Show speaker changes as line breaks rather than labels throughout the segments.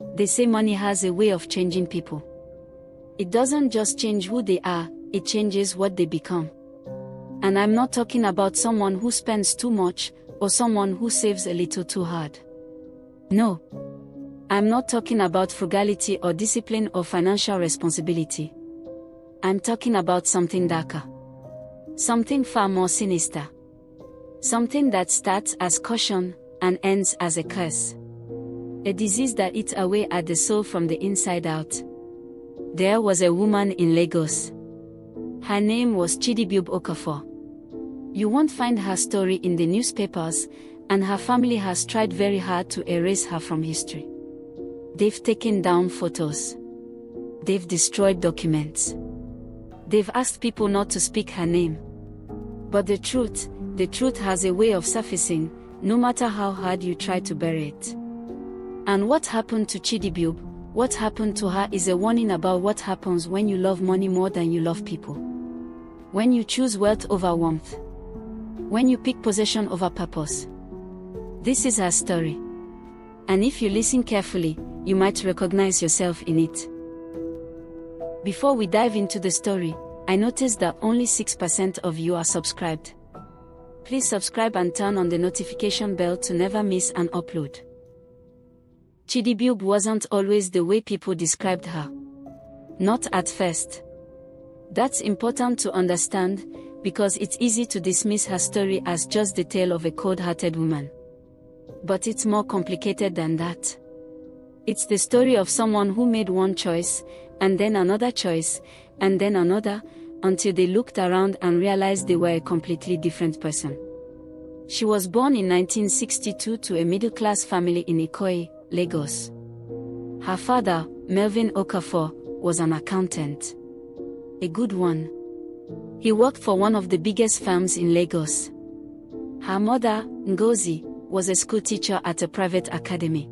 They say money has a way of changing people. It doesn't just change who they are, it changes what they become. And I'm not talking about someone who spends too much, or someone who saves a little too hard. No. I'm not talking about frugality or discipline or financial responsibility. I'm talking about something darker. Something far more sinister. Something that starts as caution and ends as a curse. A disease that eats away at the soul from the inside out. There was a woman in Lagos. Her name was Chidibuebe Okafor. You won't find her story in the newspapers, and her family has tried very hard to erase her from history. They've taken down photos. They've destroyed documents. They've asked people not to speak her name. But the truth has a way of surfacing, no matter how hard you try to bury it. And what happened to Chidibuebe, what happened to her is a warning about what happens when you love money more than you love people. When you choose wealth over warmth. When you pick possession over purpose. This is her story. And if you listen carefully, you might recognize yourself in it. Before we dive into the story, I noticed that only 6% of you are subscribed. Please subscribe and turn on the notification bell to never miss an upload. Chidibuebe wasn't always the way people described her. Not at first. That's important to understand, because it's easy to dismiss her story as just the tale of a cold-hearted woman. But it's more complicated than that. It's the story of someone who made one choice, and then another choice, and then another, until they looked around and realized they were a completely different person. She was born in 1962 to a middle-class family in Ikoyi, Lagos. Her father, Melvin Okafor, was an accountant. A good one. He worked for one of the biggest firms in Lagos. Her mother, Ngozi, was a school teacher at a private academy.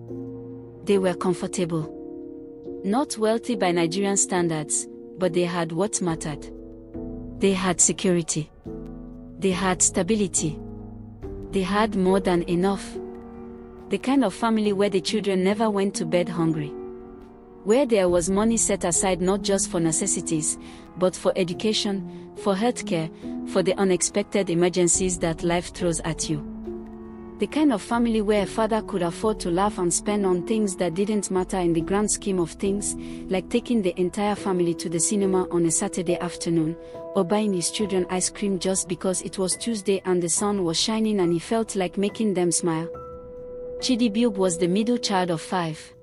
They were comfortable. Not wealthy by Nigerian standards, but they had what mattered. They had security. They had stability. They had more than enough. The kind of family where the children never went to bed hungry. Where there was money set aside not just for necessities, but for education, for healthcare, for the unexpected emergencies that life throws at you. The kind of family where a father could afford to laugh and spend on things that didn't matter in the grand scheme of things, like taking the entire family to the cinema on a Saturday afternoon, or buying his children ice cream just because it was Tuesday and the sun was shining and he felt like making them smile. Chidibuebe was the middle child of 5.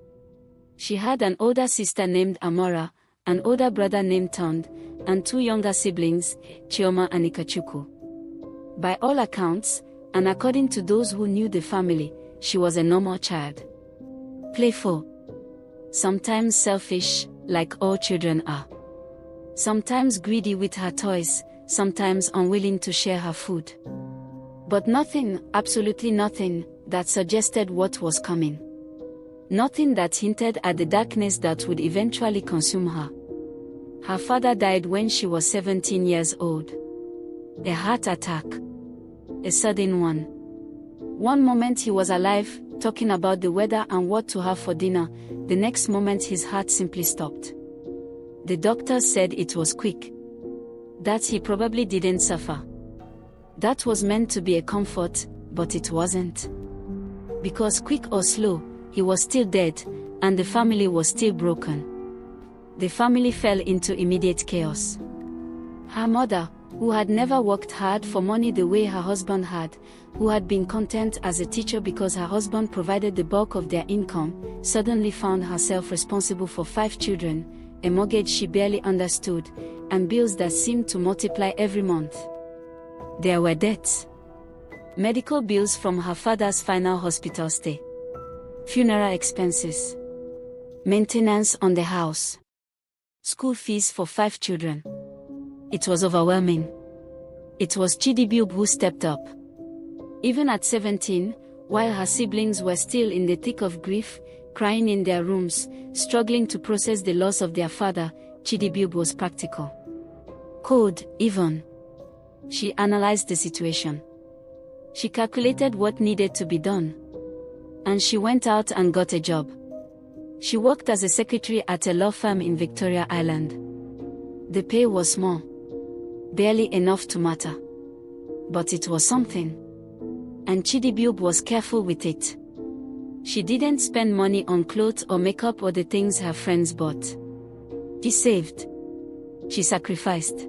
She had an older sister named Amora, an older brother named Tond, and 2 younger siblings, Chioma and Ikechukwu. By all accounts, and according to those who knew the family, she was a normal child. Playful. Sometimes selfish, like all children are. Sometimes greedy with her toys, sometimes unwilling to share her food. But nothing, absolutely nothing, that suggested what was coming. Nothing that hinted at the darkness that would eventually consume her. Her father died when she was 17 years old. A heart attack. A sudden one. One moment he was alive, talking about the weather and what to have for dinner, the next moment his heart simply stopped. The doctors said it was quick. That he probably didn't suffer. That was meant to be a comfort, but it wasn't. Because quick or slow, he was still dead, and the family was still broken. The family fell into immediate chaos. Her mother, who had never worked hard for money the way her husband had, who had been content as a teacher because her husband provided the bulk of their income, suddenly found herself responsible for 5 children, a mortgage she barely understood, and bills that seemed to multiply every month. There were debts. Medical bills from her father's final hospital stay. Funeral expenses. Maintenance on the house. School fees for 5 children. It was overwhelming. It was Chidibuebe who stepped up. Even at 17, while her siblings were still in the thick of grief, crying in their rooms, struggling to process the loss of their father, Chidibuebe was practical. Cold, even. She analyzed the situation. She calculated what needed to be done. And she went out and got a job. She worked as a secretary at a law firm in Victoria Island. The pay was small. Barely enough to matter. But it was something. And Chidibube was careful with it. She didn't spend money on clothes or makeup or the things her friends bought. She saved. She sacrificed.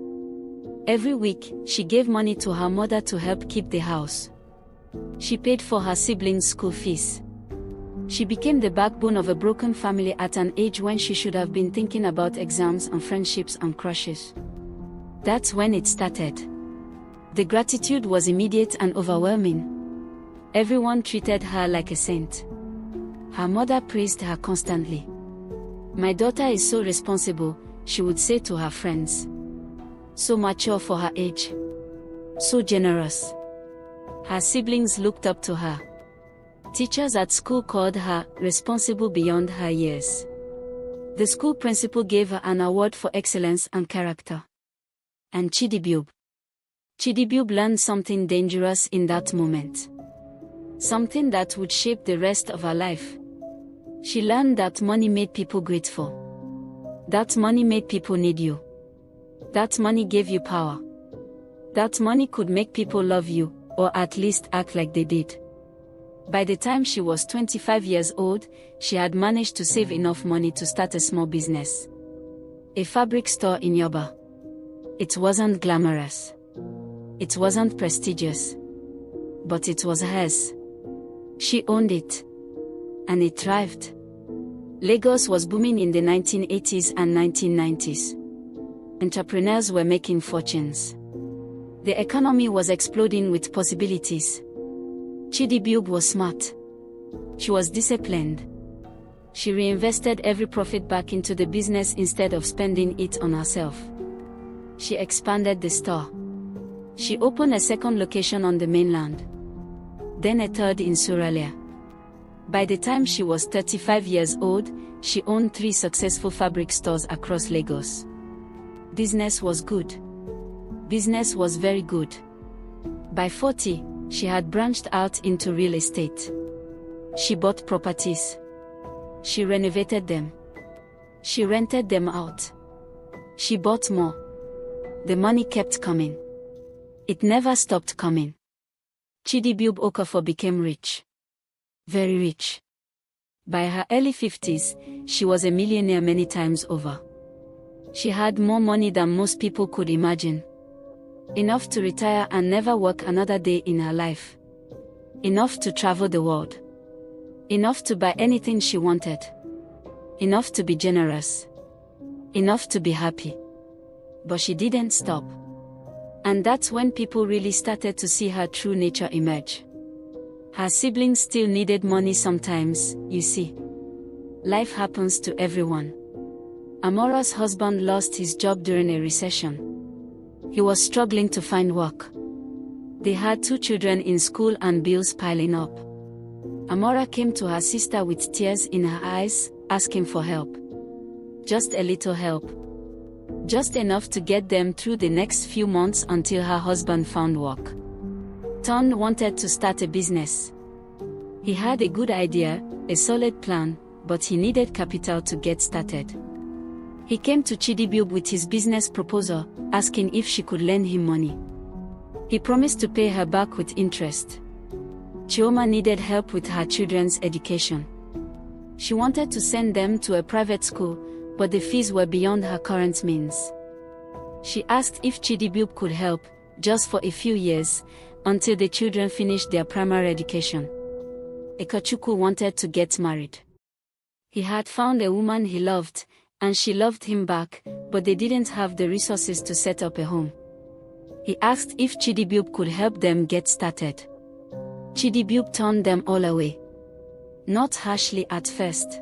Every week, she gave money to her mother to help keep the house. She paid for her siblings' school fees. She became the backbone of a broken family at an age when she should have been thinking about exams and friendships and crushes. That's when it started. The gratitude was immediate and overwhelming. Everyone treated her like a saint. Her mother praised her constantly. "My daughter is so responsible," she would say to her friends. "So mature for her age. So generous." Her siblings looked up to her. Teachers at school called her responsible beyond her years. The school principal gave her an award for excellence and character. And Chidibube learned something dangerous in that moment. Something that would shape the rest of her life. She learned that money made people grateful. That money made people need you. That money gave you power. That money could make people love you, or at least act like they did. By the time she was 25 years old, she had managed to save enough money to start a small business. A fabric store in Yoba. It wasn't glamorous. It wasn't prestigious. But it was hers. She owned it. And it thrived. Lagos was booming in the 1980s and 1990s. Entrepreneurs were making fortunes. The economy was exploding with possibilities. Chidibube was smart. She was disciplined. She reinvested every profit back into the business instead of spending it on herself. She expanded the store. She opened a second location on the mainland. Then a third in Suralia. By the time she was 35 years old, she owned 3 successful fabric stores across Lagos. Business was good. Business was very good. By 40, she had branched out into real estate. She bought properties. She renovated them. She rented them out. She bought more. The money kept coming. It never stopped coming. Chidibube Okafor became rich. Very rich. By her early 50s, she was a millionaire many times over. She had more money than most people could imagine. Enough to retire and never work another day in her life. Enough to travel the world. Enough to buy anything she wanted. Enough to be generous. Enough to be happy. But she didn't stop. And that's when people really started to see her true nature emerge. Her siblings still needed money sometimes, you see. Life happens to everyone. Amora's husband lost his job during a recession. He was struggling to find work. They had 2 children in school and bills piling up. Amora came to her sister with tears in her eyes, asking for help. Just a little help. Just enough to get them through the next few months until her husband found work. Ton wanted to start a business. He had a good idea, a solid plan, but he needed capital to get started. He came to Chidibube with his business proposal, asking if she could lend him money. He promised to pay her back with interest. Chioma needed help with her children's education. She wanted to send them to a private school, but the fees were beyond her current means. She asked if Chidibube could help, just for a few years, until the children finished their primary education. Ikechukwu wanted to get married. He had found a woman he loved, and she loved him back, but they didn't have the resources to set up a home. He asked if Chidibube could help them get started. Chidibube turned them all away. Not harshly at first.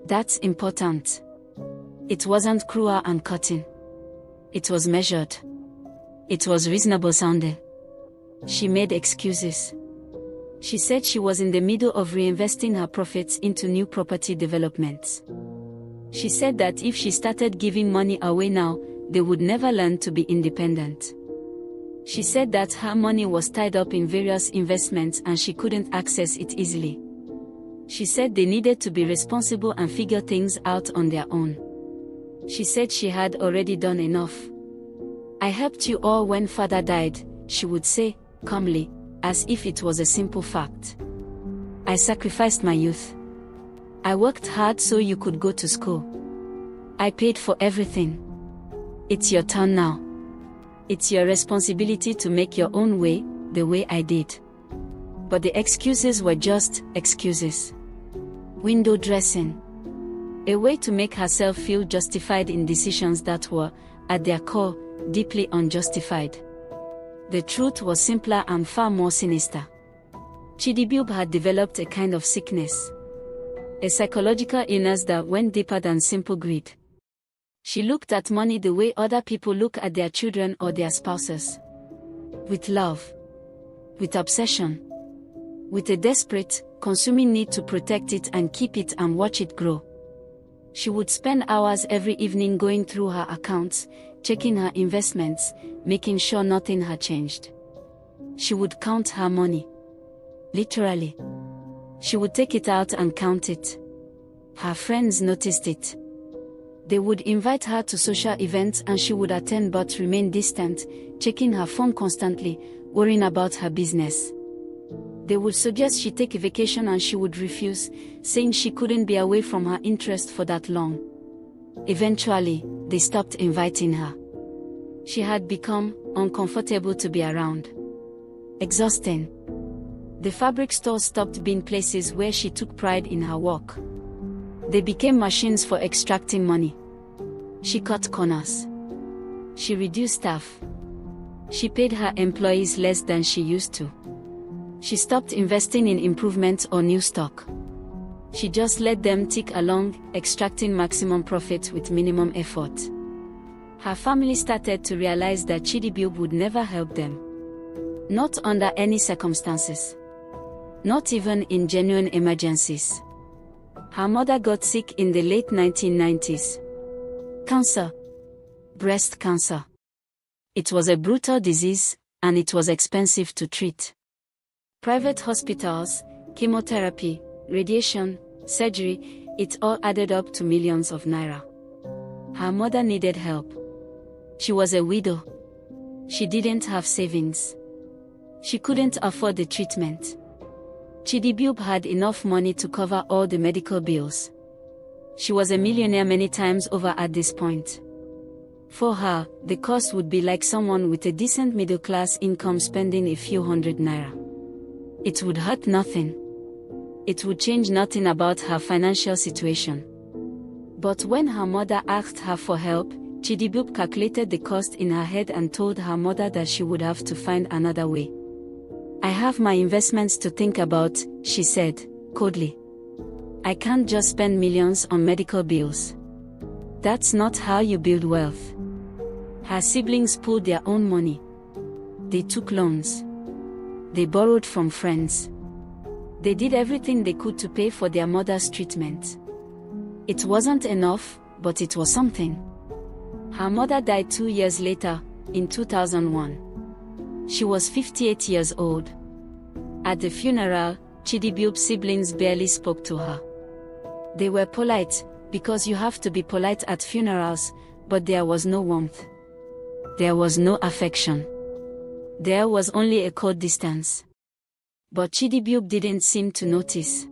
That's important. It wasn't cruel and cutting. It was measured. It was reasonable sounding. She made excuses. She said she was in the middle of reinvesting her profits into new property developments. She said that if she started giving money away now, they would never learn to be independent. She said that her money was tied up in various investments and she couldn't access it easily. She said they needed to be responsible and figure things out on their own. She said she had already done enough. "I helped you all when father died," she would say, calmly, as if it was a simple fact. "I sacrificed my youth. I worked hard so you could go to school. I paid for everything. It's your turn now. It's your responsibility to make your own way, the way I did." But the excuses were just excuses. Window dressing. A way to make herself feel justified in decisions that were, at their core, deeply unjustified. The truth was simpler and far more sinister. Chidibube had developed a kind of sickness. A psychological illness that went deeper than simple greed. She looked at money the way other people look at their children or their spouses. With love. With obsession. With a desperate, consuming need to protect it and keep it and watch it grow. She would spend hours every evening going through her accounts, checking her investments, making sure nothing had changed. She would count her money. Literally. She would take it out and count it. Her friends noticed it. They would invite her to social events and she would attend but remain distant, checking her phone constantly, worrying about her business. They would suggest she take a vacation and she would refuse, saying she couldn't be away from her interest for that long. Eventually, they stopped inviting her. She had become uncomfortable to be around. Exhausting. The fabric stores stopped being places where she took pride in her work. They became machines for extracting money. She cut corners. She reduced staff. She paid her employees less than she used to. She stopped investing in improvements or new stock. She just let them tick along, extracting maximum profit with minimum effort. Her family started to realize that Chidibube would never help them. Not under any circumstances. Not even in genuine emergencies. Her mother got sick in the late 1990s. Cancer. Breast cancer. It was a brutal disease, and it was expensive to treat. Private hospitals, chemotherapy, radiation, surgery, it all added up to millions of naira. Her mother needed help. She was a widow. She didn't have savings. She couldn't afford the treatment. Chidibube had enough money to cover all the medical bills. She was a millionaire many times over at this point. For her, the cost would be like someone with a decent middle-class income spending a few hundred naira. It would hurt nothing. It would change nothing about her financial situation. But when her mother asked her for help, Chidibube calculated the cost in her head and told her mother that she would have to find another way. "I have my investments to think about," she said, coldly. "I can't just spend millions on medical bills. That's not how you build wealth." Her siblings pooled their own money. They took loans. They borrowed from friends. They did everything they could to pay for their mother's treatment. It wasn't enough, but it was something. Her mother died 2 years later, in 2001. She was 58 years old. At the funeral, Chidibube's siblings barely spoke to her. They were polite, because you have to be polite at funerals, but there was no warmth. There was no affection. There was only a cold distance. But Chidibube didn't seem to notice.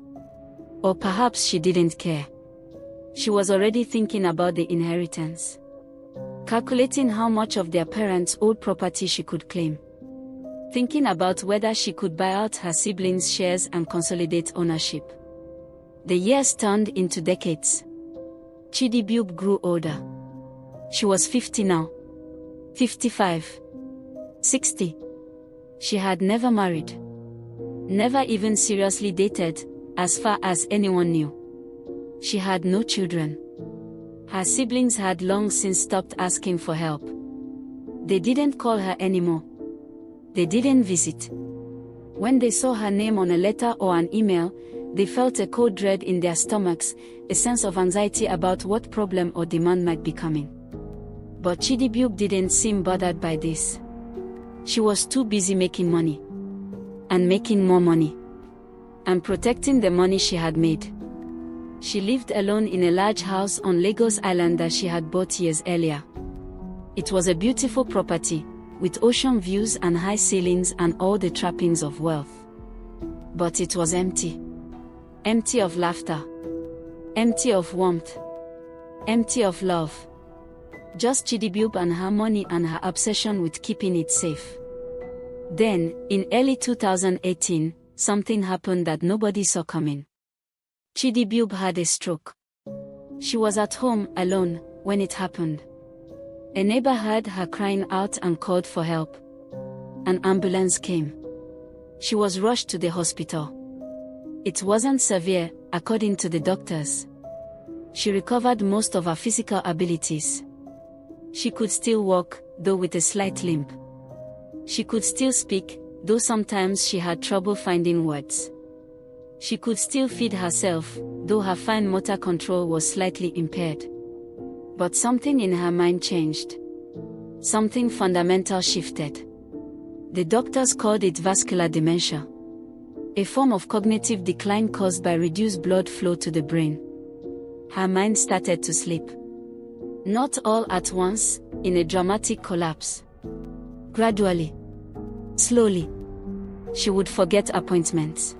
Or perhaps she didn't care. She was already thinking about the inheritance. Calculating how much of their parents' old property she could claim. Thinking about whether she could buy out her siblings' shares and consolidate ownership. The years turned into decades. Chidibube grew older. She was 50 now. 55. 60. She had never married. Never even seriously dated, as far as anyone knew. She had no children. Her siblings had long since stopped asking for help. They didn't call her anymore. They didn't visit. When they saw her name on a letter or an email, they felt a cold dread in their stomachs, a sense of anxiety about what problem or demand might be coming. But Chidibube didn't seem bothered by this. She was too busy making money. And making more money. and protecting the money she had made. She lived alone in a large house on Lagos Island that she had bought years earlier. It was a beautiful property, with ocean views and high ceilings and all the trappings of wealth. But it was empty. Empty of laughter. Empty of warmth. Empty of love. Just Chidibube and her money and her obsession with keeping it safe. Then, in early 2018, something happened that nobody saw coming. Chidibube had a stroke. She was at home, alone, when it happened. A neighbor heard her crying out and called for help. An ambulance came. She was rushed to the hospital. It wasn't severe, according to the doctors. She recovered most of her physical abilities. She could still walk, though with a slight limp. She could still speak, though sometimes she had trouble finding words. She could still feed herself, though her fine motor control was slightly impaired. But something in her mind changed. Something fundamental shifted. The doctors called it vascular dementia, a form of cognitive decline caused by reduced blood flow to the brain. Her mind started to slip. Not all at once, in a dramatic collapse. Gradually. Slowly. She would forget appointments.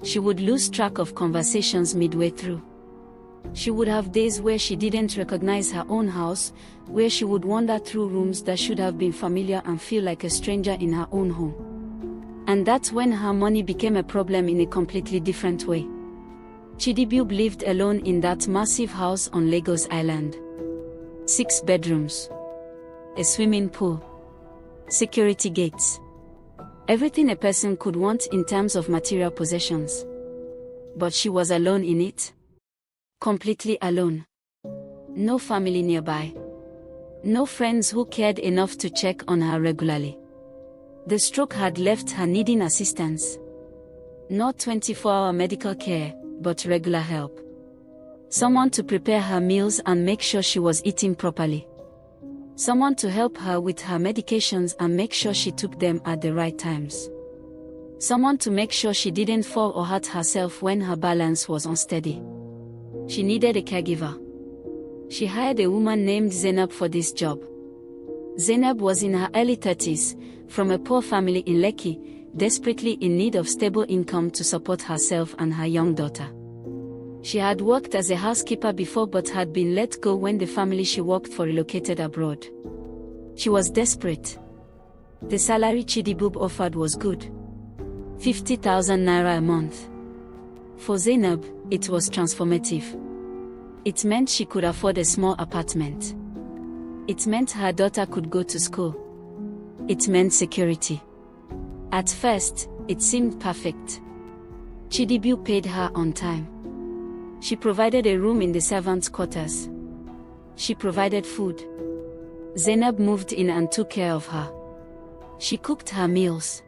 She would lose track of conversations midway through. She would have days where she didn't recognize her own house, where she would wander through rooms that should have been familiar and feel like a stranger in her own home. And that's when her money became a problem in a completely different way. Chidibube lived alone in that massive house on Lagos Island. 6 bedrooms. A swimming pool. Security gates. Everything a person could want in terms of material possessions. But she was alone in it. Completely alone. No family nearby. No friends who cared enough to check on her regularly. The stroke had left her needing assistance. Not 24-hour medical care, but regular help. Someone to prepare her meals and make sure she was eating properly. Someone to help her with her medications and make sure she took them at the right times. Someone to make sure she didn't fall or hurt herself when her balance was unsteady. She needed a caregiver. She hired a woman named Zainab for this job. Zainab was in her early 30s, from a poor family in Lekki, desperately in need of stable income to support herself and her young daughter. She had worked as a housekeeper before but had been let go when the family she worked for relocated abroad. She was desperate. The salary Chidibube offered was good. 50,000 naira a month. For Zainab, it was transformative. It meant she could afford a small apartment. It meant her daughter could go to school. It meant security. At first, it seemed perfect. Chidibube paid her on time. She provided a room in the servants' quarters. She provided food. Zainab moved in and took care of her. She cooked her meals.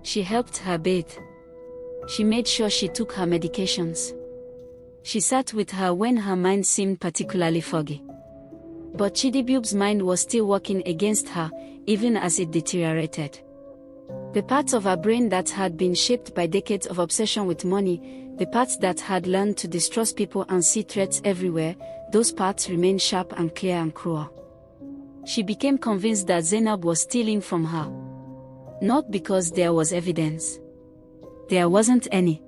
She helped her bathe. She made sure she took her medications. She sat with her when her mind seemed particularly foggy. But Chidibube's mind was still working against her, even as it deteriorated. The parts of her brain that had been shaped by decades of obsession with money, the parts that had learned to distrust people and see threats everywhere, those parts remained sharp and clear and cruel. She became convinced that Zainab was stealing from her. Not because there was evidence. There wasn't any.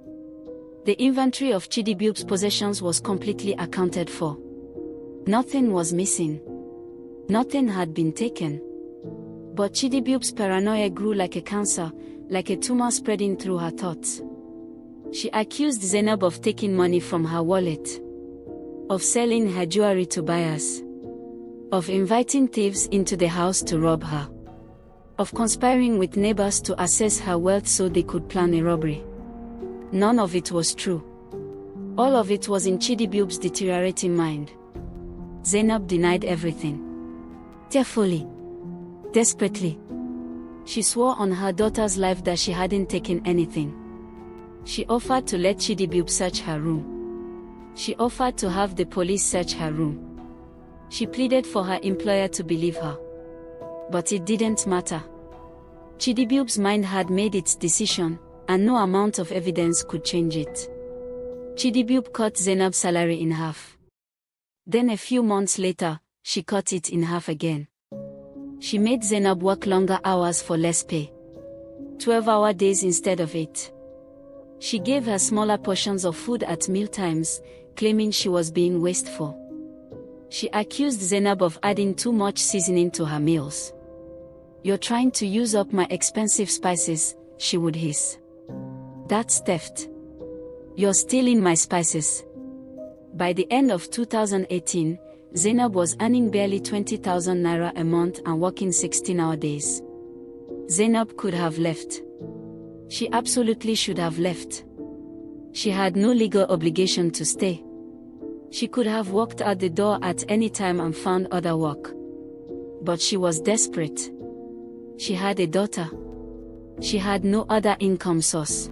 The inventory of Chidibube's possessions was completely accounted for. Nothing was missing. Nothing had been taken. But Chidibube's paranoia grew like a cancer, like a tumor spreading through her thoughts. She accused Zainab of taking money from her wallet, of selling her jewelry to buyers, of inviting thieves into the house to rob her, of conspiring with neighbors to access her wealth so they could plan a robbery. None of it was true. All of it was in Chidibube's deteriorating mind. Zainab denied everything. Tearfully. Desperately. She swore on her daughter's life that she hadn't taken anything. She offered to let Chidibube search her room. She offered to have the police search her room. She pleaded for her employer to believe her. But it didn't matter. Chidibube's mind had made its decision, and no amount of evidence could change it. Chidibub cut Zainab's salary in half. Then a few months later, she cut it in half again. She made Zainab work longer hours for less pay. 12-hour days instead of 8. She gave her smaller portions of food at mealtimes, claiming she was being wasteful. She accused Zainab of adding too much seasoning to her meals. "You're trying to use up my expensive spices," she would hiss. "That's theft. You're stealing my spices." By the end of 2018, Zainab was earning barely 20,000 naira a month and working 16-hour days. Zainab could have left. She absolutely should have left. She had no legal obligation to stay. She could have walked out the door at any time and found other work. But she was desperate. She had a daughter. She had no other income source.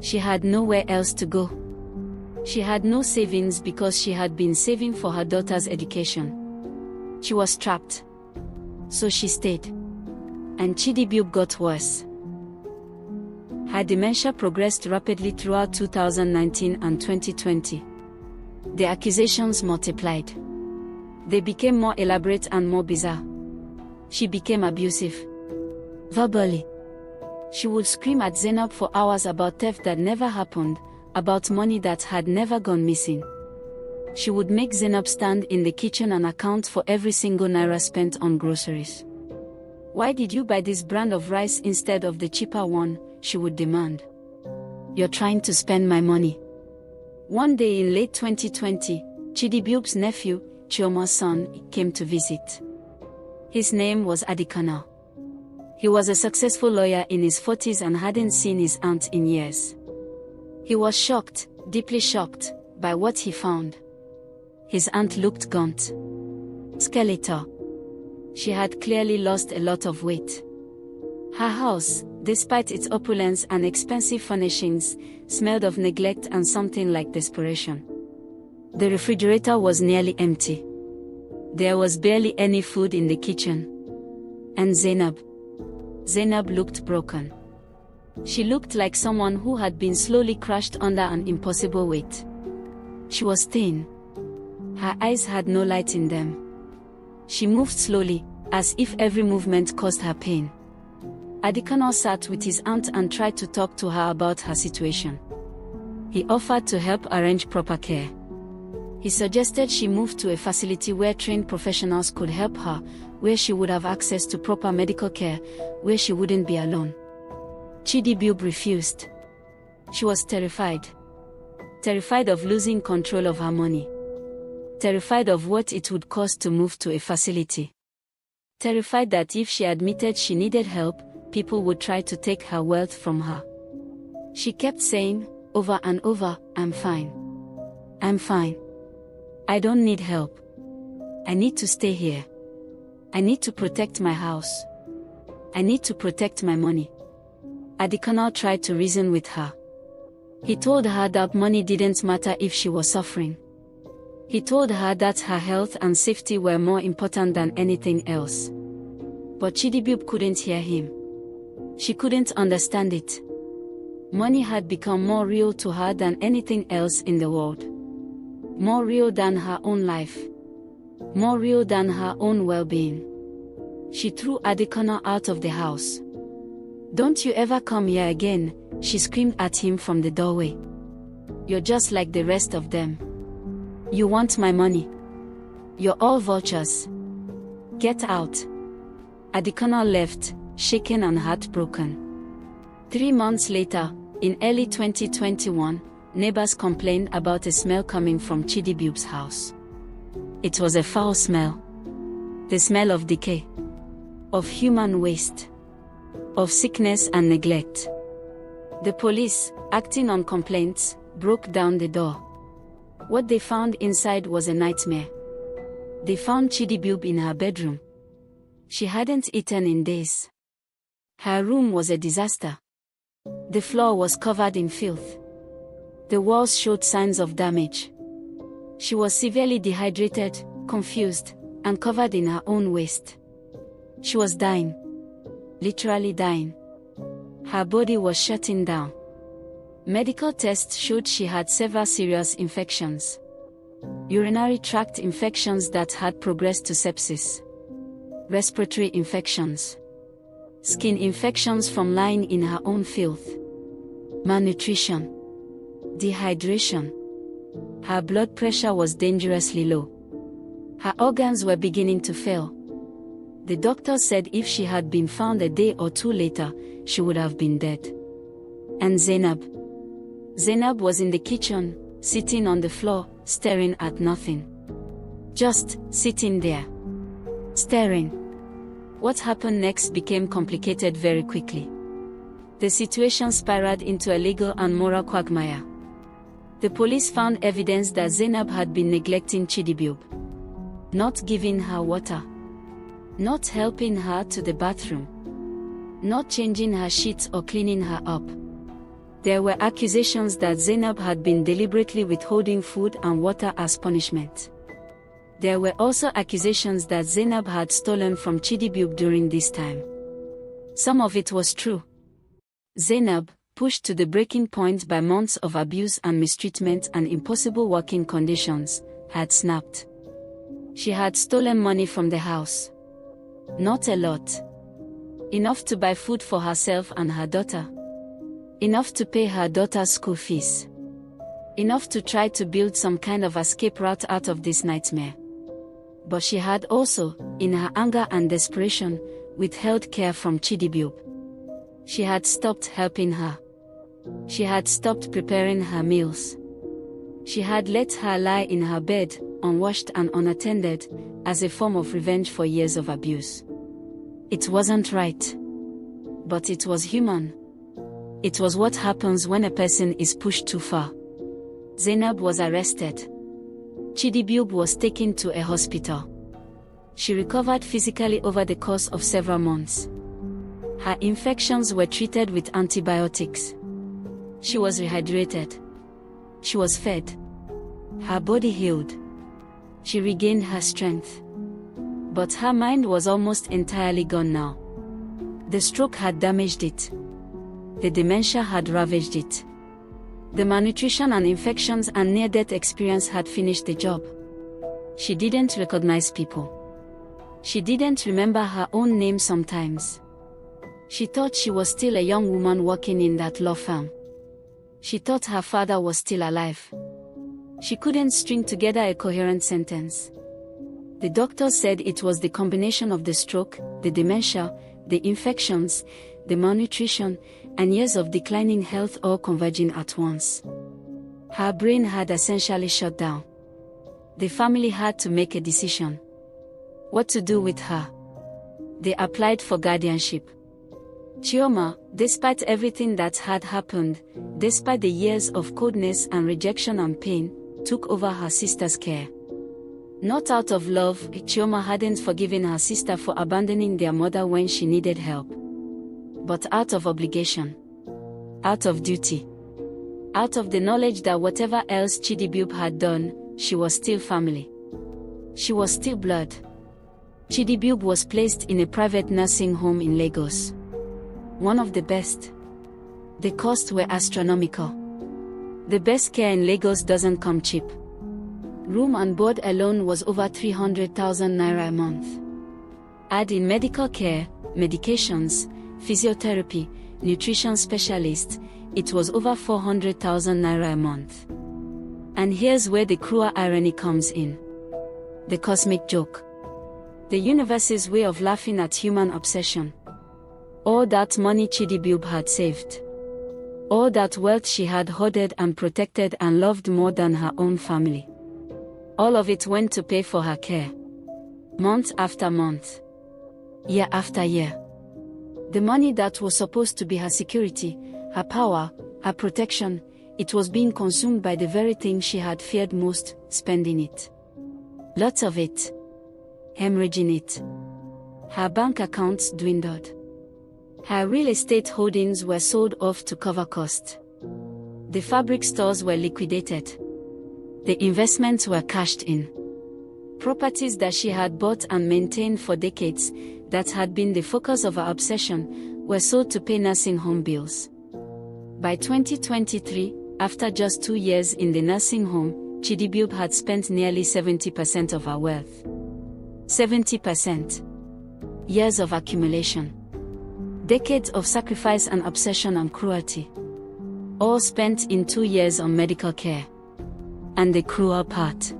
She had nowhere else to go. She had no savings because she had been saving for her daughter's education. She was trapped. So she stayed. And Chidibub got worse. Her dementia progressed rapidly throughout 2019 and 2020. The accusations multiplied. They became more elaborate and more bizarre. She became abusive. Verbally. She would scream at Zainab for hours about theft that never happened, about money that had never gone missing. She would make Zainab stand in the kitchen and account for every single naira spent on groceries. "Why did you buy this brand of rice instead of the cheaper one?" she would demand. "You're trying to spend my money." One day in late 2020, Chidibub's nephew, Chioma's son, came to visit. His name was Adikana. He was a successful lawyer in his 40s and hadn't seen his aunt in years. He was shocked, deeply shocked, by what he found. His aunt looked gaunt. Skeletal. She had clearly lost a lot of weight. Her house, despite its opulence and expensive furnishings, smelled of neglect and something like desperation. The refrigerator was nearly empty. There was barely any food in the kitchen. And Zainab looked broken. She looked like someone who had been slowly crushed under an impossible weight. She was thin. Her eyes had no light in them. She moved slowly, as if every movement caused her pain. Adikana sat with his aunt and tried to talk to her about her situation. He offered to help arrange proper care. He suggested she move to a facility where trained professionals could help her, where she would have access to proper medical care, where she wouldn't be alone. Chidibub refused. She was terrified. Terrified of losing control of her money. Terrified of what it would cost to move to a facility. Terrified that if she admitted she needed help, people would try to take her wealth from her. She kept saying, over and over, "I'm fine. I'm fine. I don't need help. I need to stay here. I need to protect my house. I need to protect my money." Adikana tried to reason with her. He told her that money didn't matter if she was suffering. He told her that her health and safety were more important than anything else. But Chidibub couldn't hear him. She couldn't understand it. Money had become more real to her than anything else in the world. More real than her own life. More real than her own well-being. She threw Adikana out of the house. "Don't you ever come here again," she screamed at him from the doorway. "You're just like the rest of them. You want my money. You're all vultures. Get out." Adikana left, shaken and heartbroken. 3 months later, in early 2021, neighbors complained about a smell coming from Chidibub's house. It was a foul smell. The smell of decay. Of human waste. Of sickness and neglect. The police, acting on complaints, broke down the door. What they found inside was a nightmare. They found Chidibub in her bedroom. She hadn't eaten in days. Her room was a disaster. The floor was covered in filth. The walls showed signs of damage. She was severely dehydrated, confused, and covered in her own waste. She was dying. Literally dying. Her body was shutting down. Medical tests showed she had several serious infections. Urinary tract infections that had progressed to sepsis. Respiratory infections. Skin infections from lying in her own filth. Malnutrition. Dehydration. Her blood pressure was dangerously low. Her organs were beginning to fail. The doctor said if she had been found a day or two later, she would have been dead. And Zainab? Zainab was in the kitchen, sitting on the floor, staring at nothing. Just sitting there. Staring. What happened next became complicated very quickly. The situation spiraled into a legal and moral quagmire. The police found evidence that Zainab had been neglecting Chidibiub. Not giving her water. Not helping her to the bathroom. Not changing her sheets or cleaning her up. There were accusations that Zainab had been deliberately withholding food and water as punishment. There were also accusations that Zainab had stolen from Chidibiub during this time. Some of it was true. Zainab, pushed to the breaking point by months of abuse and mistreatment and impossible working conditions, had snapped. She had stolen money from the house. Not a lot. Enough to buy food for herself and her daughter. Enough to pay her daughter's school fees. Enough to try to build some kind of escape route out of this nightmare. But she had also, in her anger and desperation, withheld care from Chidibiub. She had stopped helping her. She had stopped preparing her meals. She had let her lie in her bed, unwashed and unattended, as a form of revenge for years of abuse. It wasn't right. But it was human. It was what happens when a person is pushed too far. Zainab was arrested. Chidibiub was taken to a hospital. She recovered physically over the course of several months. Her infections were treated with antibiotics. She was rehydrated. She was fed. Her body healed. She regained her strength. But her mind was almost entirely gone now. The stroke had damaged it. The dementia had ravaged it. The malnutrition and infections and near-death experience had finished the job. She didn't recognize people. She didn't remember her own name sometimes. She thought she was still a young woman working in that law firm. She thought her father was still alive. She couldn't string together a coherent sentence. The doctor said it was the combination of the stroke, the dementia, the infections, the malnutrition, and years of declining health all converging at once. Her brain had essentially shut down. The family had to make a decision. What to do with her? They applied for guardianship. Chioma, despite everything that had happened, despite the years of coldness and rejection and pain, took over her sister's care. Not out of love, Chioma hadn't forgiven her sister for abandoning their mother when she needed help. But out of obligation. Out of duty. Out of the knowledge that whatever else Chidibiub had done, she was still family. She was still blood. Chidibiub was placed in a private nursing home in Lagos. One of the best. The costs were astronomical. The best care in Lagos doesn't come cheap. Room and board alone was over 300,000 naira a month. Add in medical care, medications, physiotherapy, nutrition specialist, it was over 400,000 naira a month. And here's where the cruel irony comes in. The cosmic joke. The universe's way of laughing at human obsession. All that money Chidibiub had saved. All that wealth she had hoarded and protected and loved more than her own family. All of it went to pay for her care. Month after month. Year after year. The money that was supposed to be her security, her power, her protection, it was being consumed by the very thing she had feared most, spending it. Lots of it. Hemorrhaging it. Her bank accounts dwindled. Her real estate holdings were sold off to cover costs. The fabric stores were liquidated. The investments were cashed in. Properties that she had bought and maintained for decades, that had been the focus of her obsession, were sold to pay nursing home bills. By 2023, after just 2 years in the nursing home, Chidiebube had spent nearly 70% of her wealth. 70%. Years of accumulation. Decades of sacrifice and obsession and cruelty. All spent in 2 years on medical care. And the cruel part.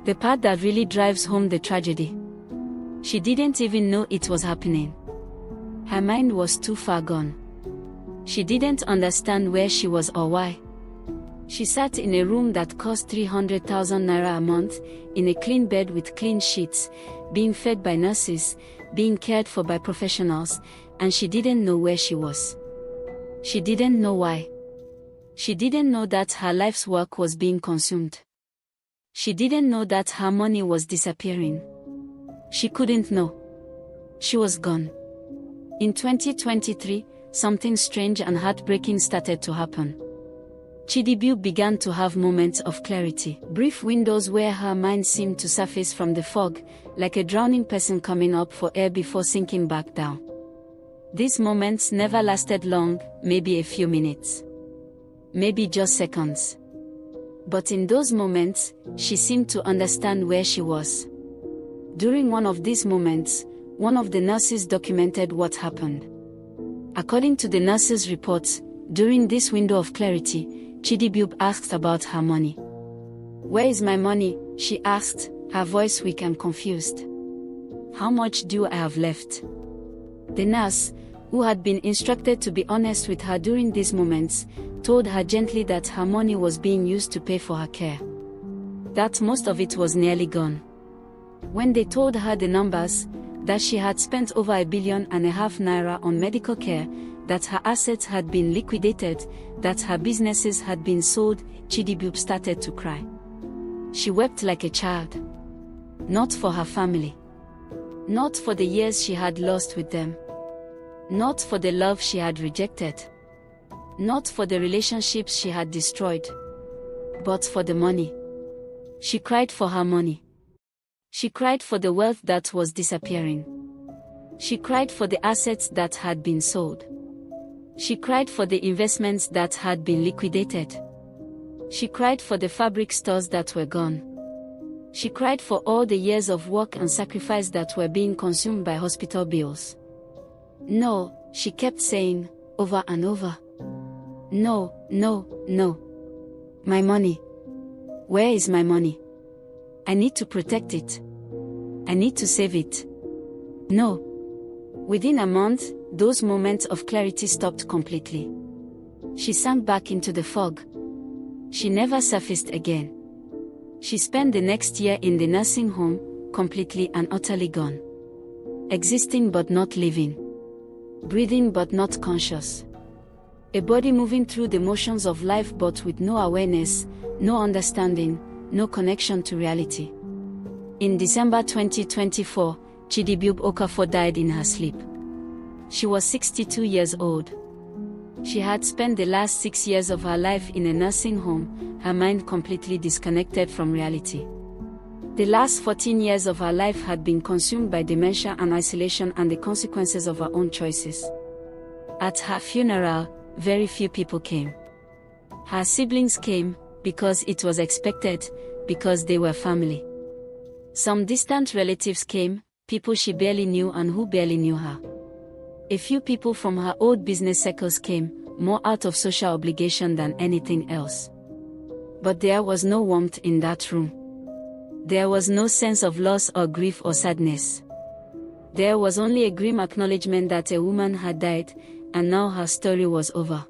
The part that really drives home the tragedy. She didn't even know it was happening. Her mind was too far gone. She didn't understand where she was or why. She sat in a room that cost 300,000 naira a month, in a clean bed with clean sheets, being fed by nurses, being cared for by professionals, and she didn't know where she was. She didn't know why. She didn't know that her life's work was being consumed. She didn't know that her money was disappearing. She couldn't know. She was gone. In 2023, something strange and heartbreaking started to happen. Chidiebube began to have moments of clarity, brief windows where her mind seemed to surface from the fog, like a drowning person coming up for air before sinking back down. These moments never lasted long, maybe a few minutes. Maybe just seconds. But in those moments, she seemed to understand where she was. During one of these moments, one of the nurses documented what happened. According to the nurse's reports, during this window of clarity, Chidiebube asked about her money. "Where is my money?" she asked, her voice weak and confused. "How much do I have left?" The nurse, who had been instructed to be honest with her during these moments, told her gently that her money was being used to pay for her care. That most of it was nearly gone. When they told her the numbers, that she had spent over 1.5 billion naira on medical care, that her assets had been liquidated, that her businesses had been sold, Chidiebube started to cry. She wept like a child. Not for her family. Not for the years she had lost with them. Not for the love she had rejected. Not for the relationships she had destroyed. But for the money. She cried for her money. She cried for the wealth that was disappearing. She cried for the assets that had been sold. She cried for the investments that had been liquidated. She cried for the fabric stores that were gone. She cried for all the years of work and sacrifice that were being consumed by hospital bills. No, she kept saying, over and over. No, no, no. My money. Where is my money? I need to protect it. I need to save it. No. Within a month, those moments of clarity stopped completely. She sank back into the fog. She never surfaced again. She spent the next year in the nursing home, completely and utterly gone. Existing but not living. Breathing but not conscious. A body moving through the motions of life but with no awareness, no understanding, no connection to reality. In December 2024, Chidiebube Okafor died in her sleep. She was 62 years old. She had spent the last 6 years of her life in a nursing home, her mind completely disconnected from reality. The last 14 years of her life had been consumed by dementia and isolation and the consequences of her own choices. At her funeral, very few people came. Her siblings came, because it was expected, because they were family. Some distant relatives came, people she barely knew and who barely knew her. A few people from her old business circles came, more out of social obligation than anything else. But there was no warmth in that room. There was no sense of loss or grief or sadness. There was only a grim acknowledgement that a woman had died, and now her story was over.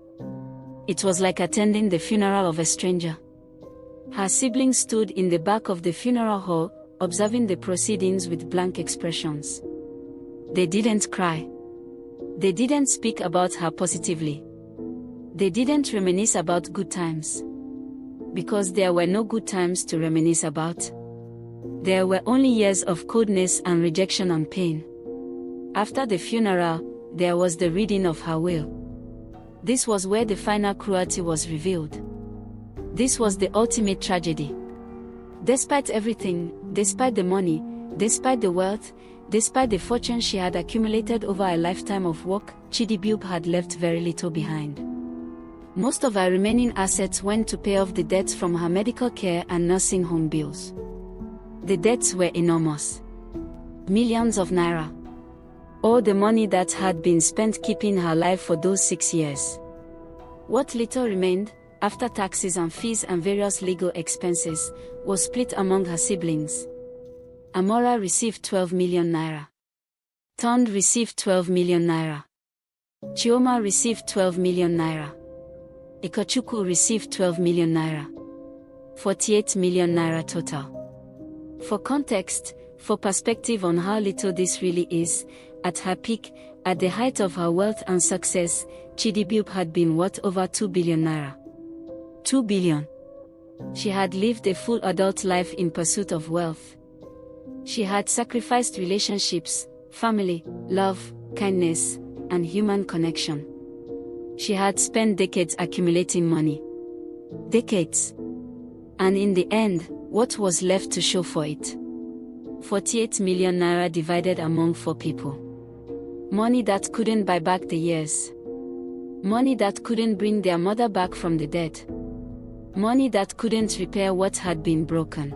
It was like attending the funeral of a stranger. Her siblings stood in the back of the funeral hall, observing the proceedings with blank expressions. They didn't cry. They didn't speak about her positively. They didn't reminisce about good times. Because there were no good times to reminisce about. There were only years of coldness and rejection and pain. After the funeral, there was the reading of her will. This was where the final cruelty was revealed. This was the ultimate tragedy. Despite everything, despite the money, despite the wealth, Despite the fortune she had accumulated over a lifetime of work, Chidibube had left very little behind. Most of her remaining assets went to pay off the debts from her medical care and nursing home bills. The debts were enormous. Millions of naira. All the money that had been spent keeping her alive for those 6 years. What little remained, after taxes and fees and various legal expenses, was split among her siblings. Amora received 12 million naira. Tond received 12 million naira. Chioma received 12 million naira. Ikechukwu received 12 million naira. 48 million naira total. For context, for perspective on how little this really is, at her peak, at the height of her wealth and success, Chidibube had been worth over 2 billion naira. 2 billion. She had lived a full adult life in pursuit of wealth. She had sacrificed relationships, family, love, kindness, and human connection. She had spent decades accumulating money. Decades. And in the end, what was left to show for it? 48 million naira divided among 4 people. Money that couldn't buy back the years. Money that couldn't bring their mother back from the dead. Money that couldn't repair what had been broken.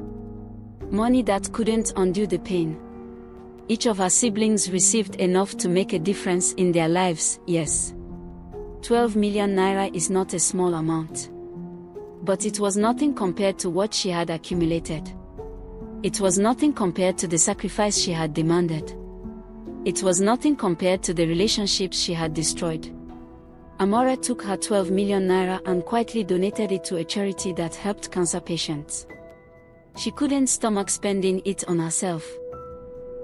Money that couldn't undo the pain. Each of her siblings received enough to make a difference in their lives, yes. 12 million naira is not a small amount. But it was nothing compared to what she had accumulated. It was nothing compared to the sacrifice she had demanded. It was nothing compared to the relationships she had destroyed. Amora took her 12 million naira and quietly donated it to a charity that helped cancer patients. She couldn't stomach spending it on herself.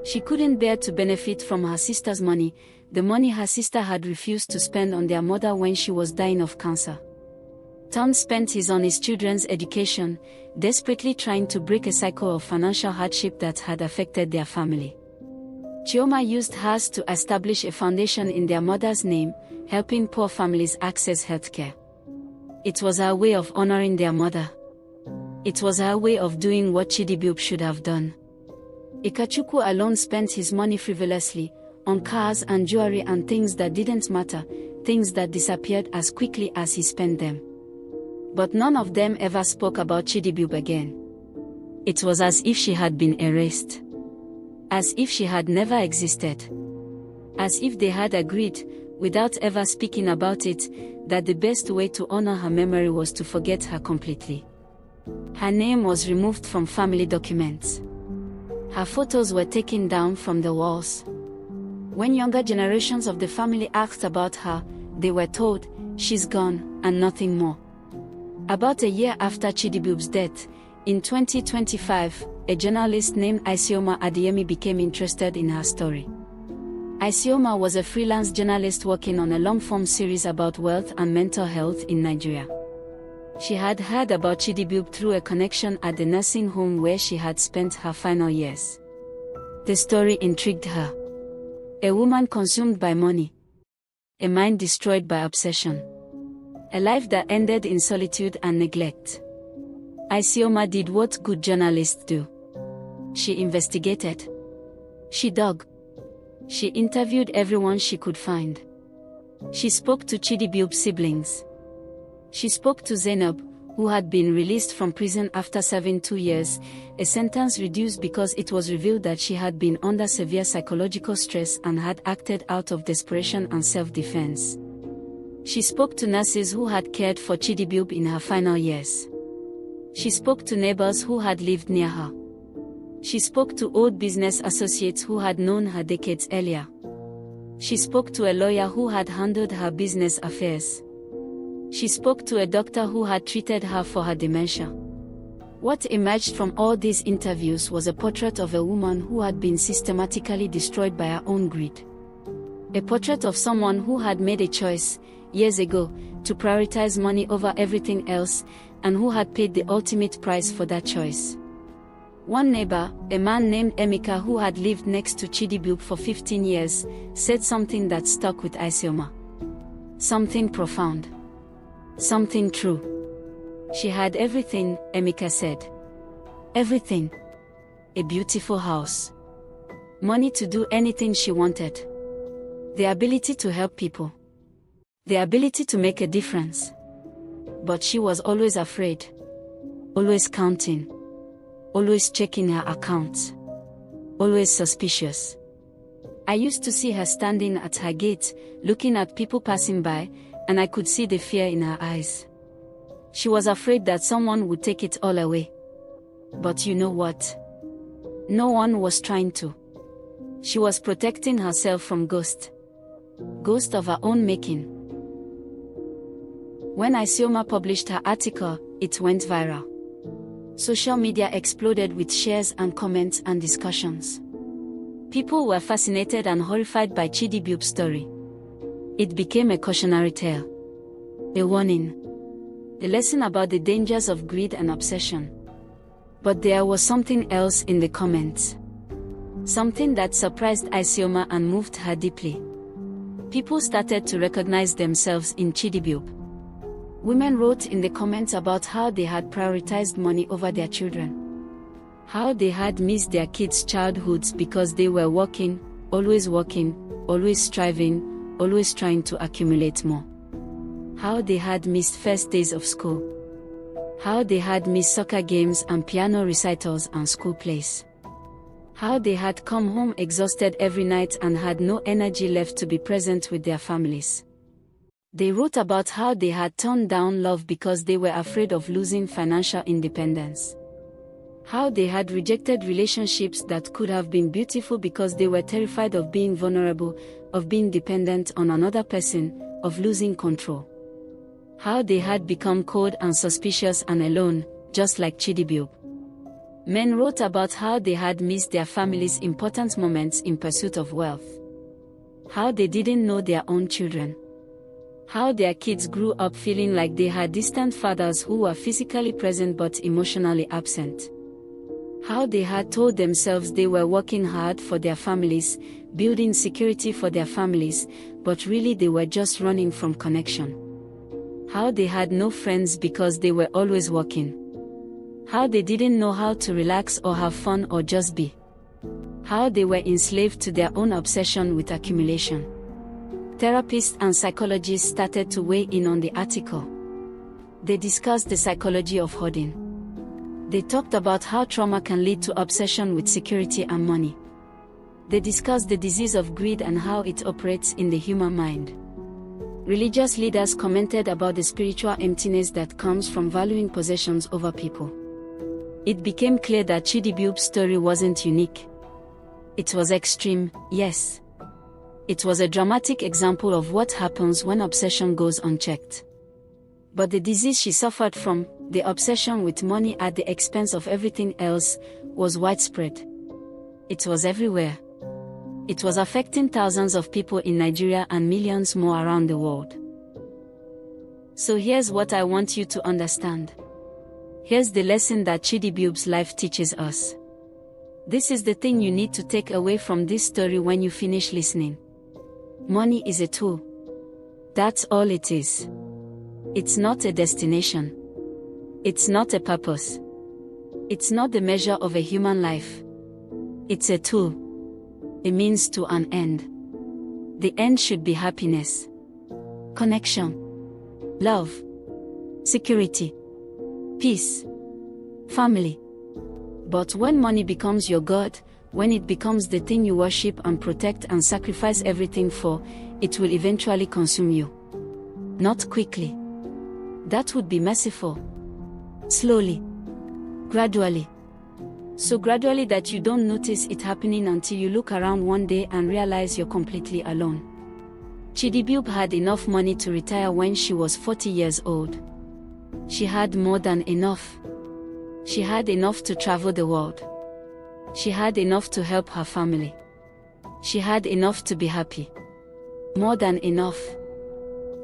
She couldn't bear to benefit from her sister's money, the money her sister had refused to spend on their mother when she was dying of cancer. Tom spent his on his children's education, desperately trying to break a cycle of financial hardship that had affected their family. Chioma used hers to establish a foundation in their mother's name, helping poor families access healthcare. It was her way of honoring their mother. It was her way of doing what Chidibube should have done. Ikechukwu alone spent his money frivolously, on cars and jewelry and things that didn't matter, things that disappeared as quickly as he spent them. But none of them ever spoke about Chidibube again. It was as if she had been erased. As if she had never existed. As if they had agreed, without ever speaking about it, that the best way to honor her memory was to forget her completely. Her name was removed from family documents. Her photos were taken down from the walls. When younger generations of the family asked about her, they were told, "She's gone," and nothing more. About a year after Chidibube's death, in 2025, a journalist named Isioma Adeyemi became interested in her story. Isioma was a freelance journalist working on a long-form series about wealth and mental health in Nigeria. She had heard about Chidibube through a connection at the nursing home where she had spent her final years. The story intrigued her. A woman consumed by money. A mind destroyed by obsession. A life that ended in solitude and neglect. Isioma did what good journalists do. She investigated. She dug. She interviewed everyone she could find. She spoke to Chidibube's siblings. She spoke to Zainab, who had been released from prison after serving 2 years, a sentence reduced because it was revealed that she had been under severe psychological stress and had acted out of desperation and self-defense. She spoke to nurses who had cared for Chidibube in her final years. She spoke to neighbors who had lived near her. She spoke to old business associates who had known her decades earlier. She spoke to a lawyer who had handled her business affairs. She spoke to a doctor who had treated her for her dementia. What emerged from all these interviews was a portrait of a woman who had been systematically destroyed by her own greed. A portrait of someone who had made a choice, years ago, to prioritize money over everything else, and who had paid the ultimate price for that choice. One neighbor, a man named Emeka who had lived next to Chidibube for 15 years, said something that stuck with Isioma. Something profound. Something true. She had everything, Emeka said. Everything. A beautiful house. Money to do anything she wanted. The ability to help people. The ability to make a difference. But she was always afraid. Always counting. Always checking her accounts. Always suspicious. I used to see her standing at her gate, looking at people passing by, and I could see the fear in her eyes. She was afraid that someone would take it all away. But you know what? No one was trying to. She was protecting herself from ghosts. Ghosts of her own making. When Isioma published her article, it went viral. Social media exploded with shares and comments and discussions. People were fascinated and horrified by Chidibube's story. It became a cautionary tale. A warning. A lesson about the dangers of greed and obsession. But there was something else in the comments. Something that surprised Isioma and moved her deeply. People started to recognize themselves in Chidibube. Women wrote in the comments about how they had prioritized money over their children. How they had missed their kids' childhoods because they were working, always striving, always trying to accumulate more. How they had missed first days of school. How they had missed soccer games and piano recitals and school plays. How they had come home exhausted every night and had no energy left to be present with their families. They wrote about how they had turned down love because they were afraid of losing financial independence. How they had rejected relationships that could have been beautiful because they were terrified of being vulnerable, of being dependent on another person, of losing control. How they had become cold and suspicious and alone, just like Chidibube. Men wrote about how they had missed their family's important moments in pursuit of wealth. How they didn't know their own children. How their kids grew up feeling like they had distant fathers who were physically present but emotionally absent. How they had told themselves they were working hard for their families, building security for their families, but really they were just running from connection. How they had no friends because they were always working. How they didn't know how to relax or have fun or just be. How they were enslaved to their own obsession with accumulation. Therapists and psychologists started to weigh in on the article. They discussed the psychology of hoarding. They talked about how trauma can lead to obsession with security and money. They discussed the disease of greed and how it operates in the human mind. Religious leaders commented about the spiritual emptiness that comes from valuing possessions over people. It became clear that Chidibube's story wasn't unique. It was extreme, yes. It was a dramatic example of what happens when obsession goes unchecked. But the disease she suffered from, the obsession with money at the expense of everything else, was widespread. It was everywhere. It was affecting thousands of people in Nigeria and millions more around the world. So here's what I want you to understand. Here's the lesson that Chidibube's life teaches us. This is the thing you need to take away from this story when you finish listening. Money is a tool. That's all it is. It's not a destination. It's not a purpose. It's not the measure of a human life. It's a tool. A means to an end. The end should be happiness, connection, love, security, peace, family. But when money becomes your God, when it becomes the thing you worship and protect and sacrifice everything for, it will eventually consume you. Not quickly. That would be merciful. Slowly. Gradually. So gradually that you don't notice it happening until you look around one day and realize you're completely alone. Chidibube had enough money to retire when she was 40 years old. She had more than enough. She had enough to travel the world. She had enough to help her family. She had enough to be happy. More than enough.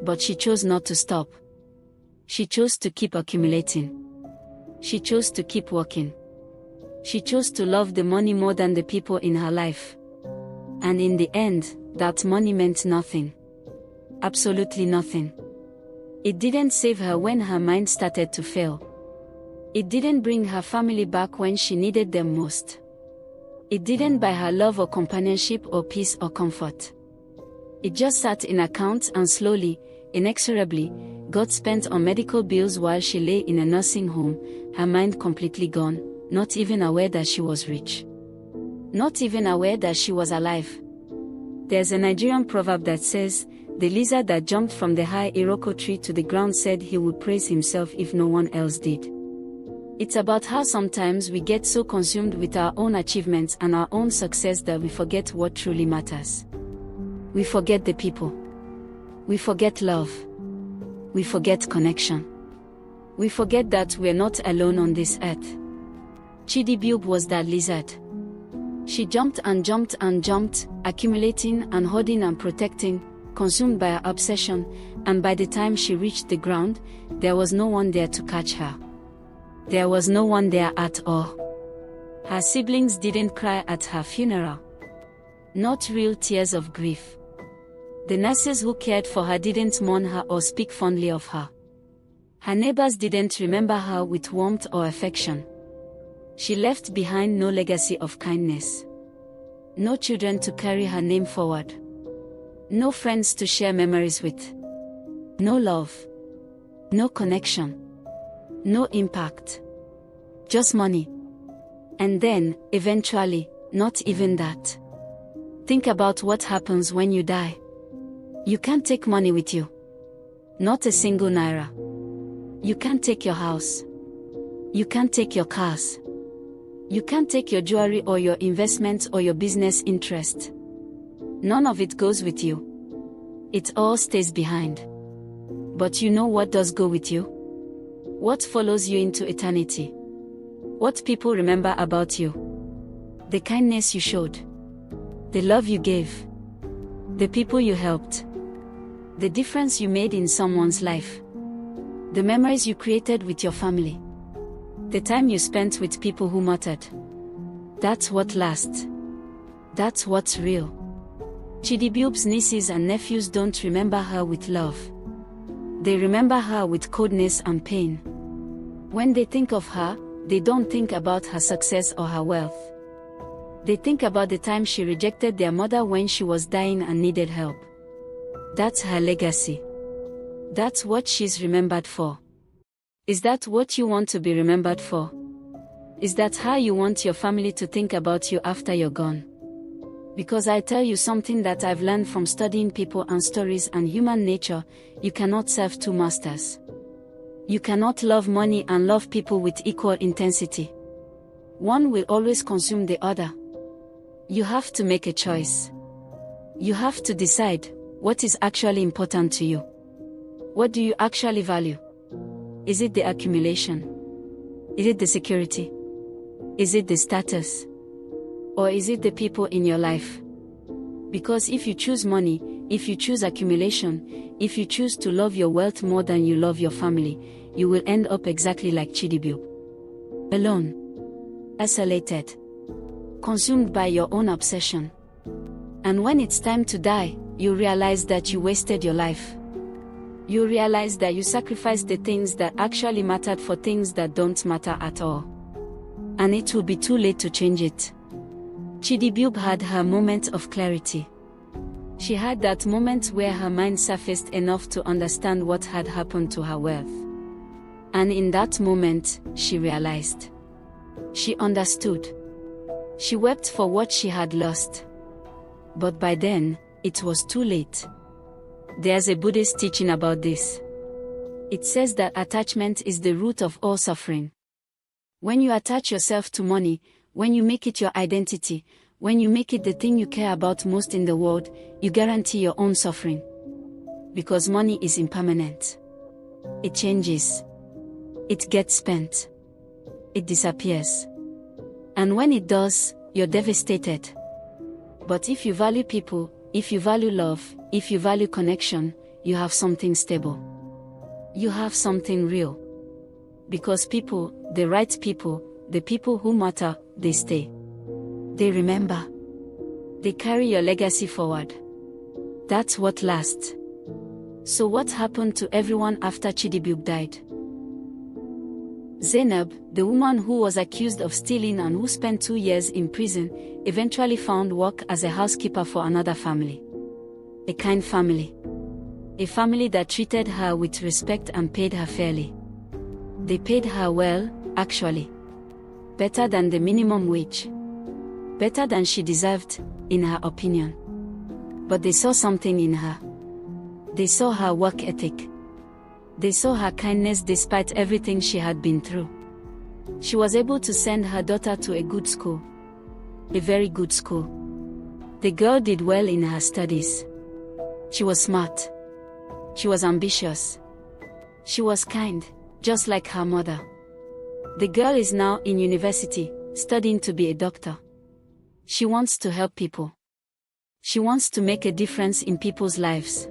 But she chose not to stop. She chose to keep accumulating. She chose to keep working. She chose to love the money more than the people in her life. And in the end, that money meant nothing. Absolutely nothing. It didn't save her when her mind started to fail. It didn't bring her family back when she needed them most. It didn't buy her love or companionship or peace or comfort. It just sat in accounts and slowly, inexorably, got spent on medical bills while she lay in a nursing home, her mind completely gone, not even aware that she was rich. Not even aware that she was alive. There's a Nigerian proverb that says, "The lizard that jumped from the high Iroko tree to the ground said he would praise himself if no one else did." It's about how sometimes we get so consumed with our own achievements and our own success that we forget what truly matters. We forget the people. We forget love. We forget connection. We forget that we're not alone on this earth. Chidi Bube was that lizard. She jumped and jumped and jumped, accumulating and hoarding and protecting, consumed by her obsession, and by the time she reached the ground, there was no one there to catch her. There was no one there at all. Her siblings didn't cry at her funeral. Not real tears of grief. The nurses who cared for her didn't mourn her or speak fondly of her. Her neighbors didn't remember her with warmth or affection. She left behind no legacy of kindness. No children to carry her name forward. No friends to share memories with. No love. No connection. No impact. Just money. And then, eventually, not even that. Think about what happens when you die. You can't take money with you. Not a single naira. You can't take your house. You can't take your cars. You can't take your jewelry or your investments or your business interest. None of it goes with you. It all stays behind. But you know what does go with you? What follows you into eternity? What people remember about you? The kindness you showed. The love you gave. The people you helped. The difference you made in someone's life. The memories you created with your family. The time you spent with people who mattered. That's what lasts. That's what's real. Chidi Bube's nieces and nephews don't remember her with love. They remember her with coldness and pain. When they think of her, they don't think about her success or her wealth. They think about the time she rejected their mother when she was dying and needed help. That's her legacy. That's what she's remembered for. Is that what you want to be remembered for? Is that how you want your family to think about you after you're gone? Because I tell you something that I've learned from studying people and stories and human nature, you cannot serve two masters. You cannot love money and love people with equal intensity. One will always consume the other. You have to make a choice. You have to decide what is actually important to you. What do you actually value? Is it the accumulation? Is it the security? Is it the status? Or is it the people in your life? Because if you choose money, if you choose accumulation, if you choose to love your wealth more than you love your family, you will end up exactly like Chidi Bube. Alone. Isolated. Consumed by your own obsession. And when it's time to die, you realize that you wasted your life. You realize that you sacrificed the things that actually mattered for things that don't matter at all. And it will be too late to change it. Chidi Bube had her moment of clarity. She had that moment where her mind surfaced enough to understand what had happened to her wealth. And in that moment, she realized. She understood. She wept for what she had lost. But by then, it was too late. There's a Buddhist teaching about this. It says that attachment is the root of all suffering. When you attach yourself to money, when you make it your identity, when you make it the thing you care about most in the world, you guarantee your own suffering. Because money is impermanent. It changes. It gets spent. It disappears. And when it does, you're devastated. But if you value people, if you value love, if you value connection, you have something stable. You have something real. Because people, the right people, the people who matter, they stay. They remember. They carry your legacy forward. That's what lasts. So what happened to everyone after Chidi Bube died? Zainab, the woman who was accused of stealing and who spent 2 years in prison, eventually found work as a housekeeper for another family. A kind family. A family that treated her with respect and paid her fairly. They paid her well, actually. Better than the minimum wage. Better than she deserved, in her opinion. But they saw something in her. They saw her work ethic. They saw her kindness despite everything she had been through. She was able to send her daughter to a good school. A very good school. The girl did well in her studies. She was smart. She was ambitious. She was kind, just like her mother. The girl is now in university, studying to be a doctor. She wants to help people. She wants to make a difference in people's lives.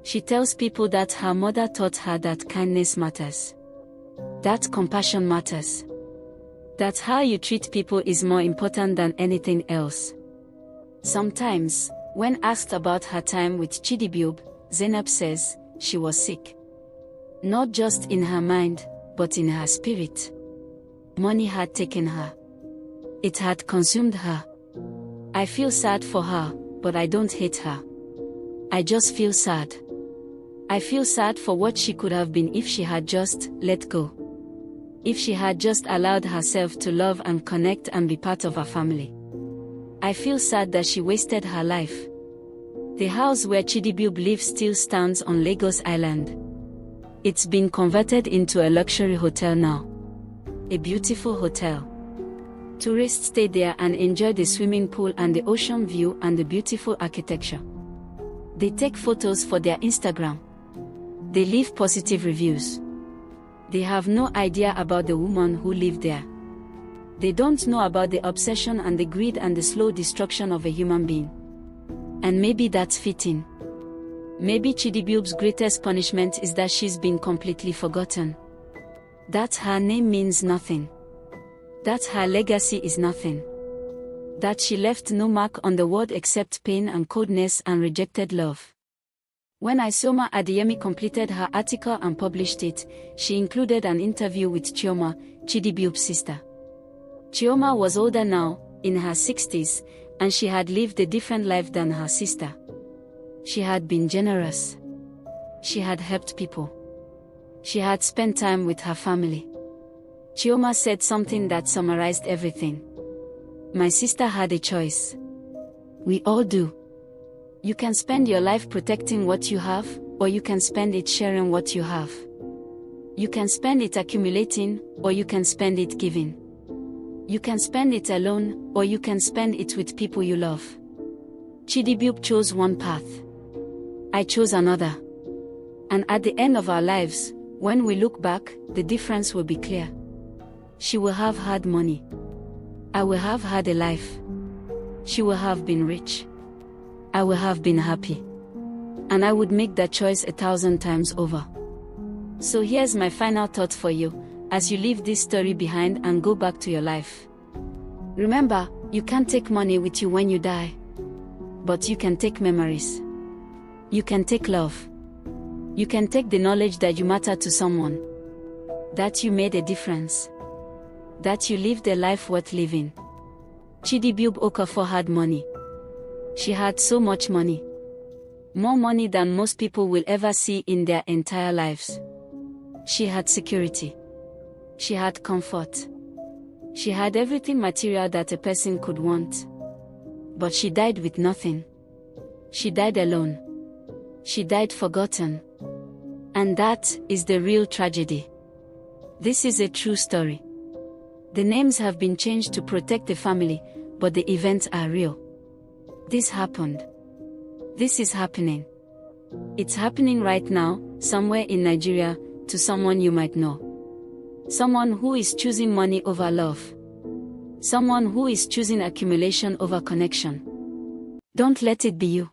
She tells people that her mother taught her that kindness matters. That compassion matters. That how you treat people is more important than anything else. Sometimes, when asked about her time with Chidibiob, Zainab says, she was sick. Not just in her mind, but in her spirit. Money had taken her. It had consumed her. I feel sad for her, but I don't hate her. I just feel sad. I feel sad for what she could have been if she had just let go. If she had just allowed herself to love and connect and be part of her family. I feel sad that she wasted her life. The house where Chidibiob lives still stands on Lagos Island. It's been converted into a luxury hotel now. A beautiful hotel. Tourists stay there and enjoy the swimming pool and the ocean view and the beautiful architecture. They take photos for their Instagram. They leave positive reviews. They have no idea about the woman who lived there. They don't know about the obsession and the greed and the slow destruction of a human being. And maybe that's fitting. Maybe Chidibiob's greatest punishment is that she's been completely forgotten. That her name means nothing. That her legacy is nothing. That she left no mark on the world except pain and coldness and rejected love. When Isoma Adeyemi completed her article and published it, she included an interview with Chioma, Chidibiob's sister. Chioma was older now, in her 60s, and she had lived a different life than her sister. She had been generous. She had helped people. She had spent time with her family. Chioma said something that summarized everything. My sister had a choice. We all do. You can spend your life protecting what you have, or you can spend it sharing what you have. You can spend it accumulating, or you can spend it giving. You can spend it alone, or you can spend it with people you love. Chidibiob chose one path. I chose another. And at the end of our lives, when we look back, the difference will be clear. She will have had money. I will have had a life. She will have been rich. I will have been happy. And I would make that choice 1,000 times over. So here's my final thought for you, as you leave this story behind and go back to your life. Remember, you can't take money with you when you die. But you can take memories. You can take love. You can take the knowledge that you matter to someone. That you made a difference. That you lived a life worth living. Chidibiob Okafor had money. She had so much money. More money than most people will ever see in their entire lives. She had security. She had comfort. She had everything material that a person could want. But she died with nothing. She died alone. She died forgotten. And that is the real tragedy. This is a true story. The names have been changed to protect the family, but the events are real. This happened. This is happening. It's happening right now, somewhere in Nigeria, to someone you might know. Someone who is choosing money over love. Someone who is choosing accumulation over connection. Don't let it be you.